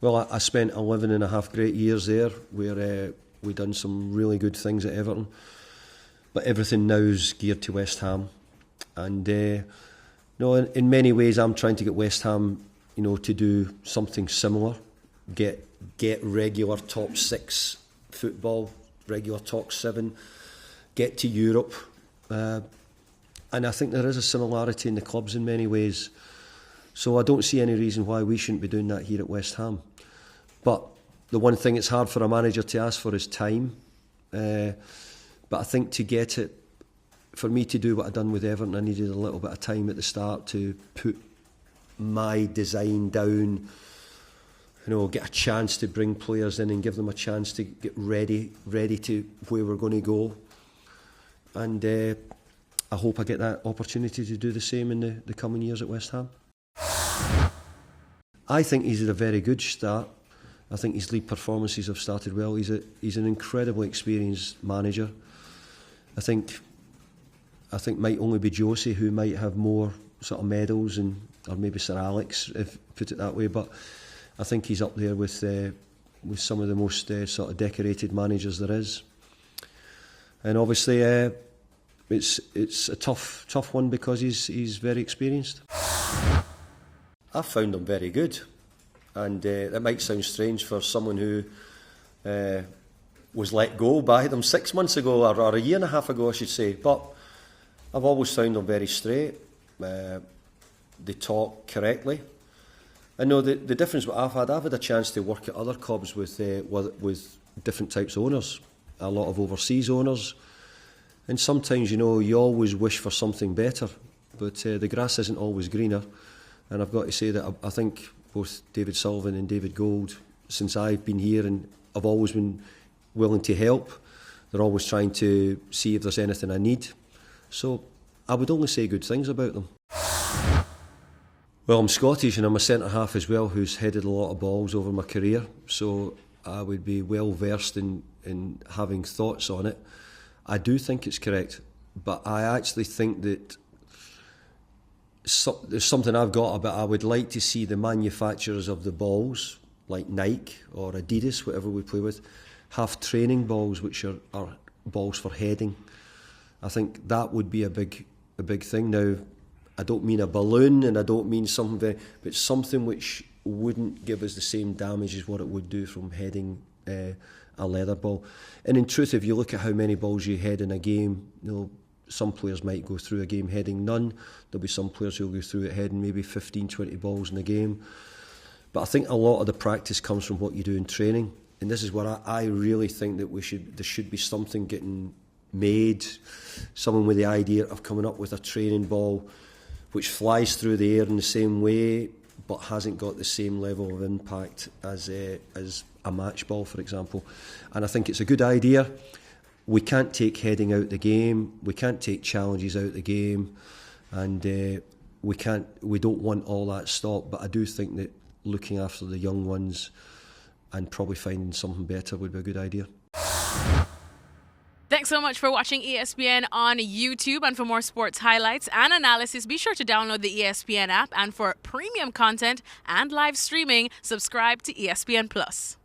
Well, I spent 11 and a half great years there where we done some really good things at Everton. But everything now is geared to West Ham. And in many ways I'm trying to get West Ham, to do something similar. Get regular top 6 football, regular top 7, get to Europe. And I think there is a similarity in the clubs in many ways. So I don't see any reason why we shouldn't be doing that here at West Ham. But the one thing it's hard for a manager to ask for is time. But I think to get it, for me to do what I've done with Everton, I needed a little bit of time at the start to put my design down, get a chance to bring players in and give them a chance to get ready to where we're going to go. And I hope I get that opportunity to do the same in the coming years at West Ham. I think he's had a very good start. I think his league performances have started well. He's an incredibly experienced manager. I think it might only be Josie who might have more sort of medals, or maybe Sir Alex, if put it that way. But I think he's up there with some of the most sort of decorated managers there is. And obviously, it's a tough one because he's very experienced. I found him very good, and that might sound strange for someone who was let go by them 6 months ago, or a year and a half ago, I should say. But I've always found them very straight. They talk correctly. I know the difference what I've had a chance to work at other clubs with different types of owners, a lot of overseas owners, and sometimes you always wish for something better, but the grass isn't always greener. And I've got to say that I think both David Sullivan and David Gold, since I've been here, and I've always been willing to help. They're always trying to see if there's anything I need. So I would only say good things about them. Well, I'm Scottish and I'm a centre-half as well who's headed a lot of balls over my career. So I would be well versed in having thoughts on it. I do think it's correct, but I actually think that there's something I've got about. I would like to see the manufacturers of the balls, like Nike or Adidas, whatever we play with, have training balls which are balls for heading. I think that would be a big thing. Now, I don't mean a balloon, and I don't mean something but something which wouldn't give us the same damage as what it would do from heading a leather ball. And in truth, if you look at how many balls you head in a game, some players might go through a game heading none. There'll be some players who'll go through it heading maybe 15, 20 balls in a game. But I think a lot of the practice comes from what you do in training. And this is what I really think that there should be something getting made, someone with the idea of coming up with a training ball which flies through the air in the same way but hasn't got the same level of impact as a match ball, for example. And I think it's a good idea. We can't take heading out the game, we can't take challenges out the game, and we don't want all that stopped. But I do think that looking after the young ones and probably finding something better would be a good idea. Thanks so much for watching ESPN on YouTube. And for more sports highlights and analysis, be sure to download the ESPN app. And for premium content and live streaming, subscribe to ESPN Plus.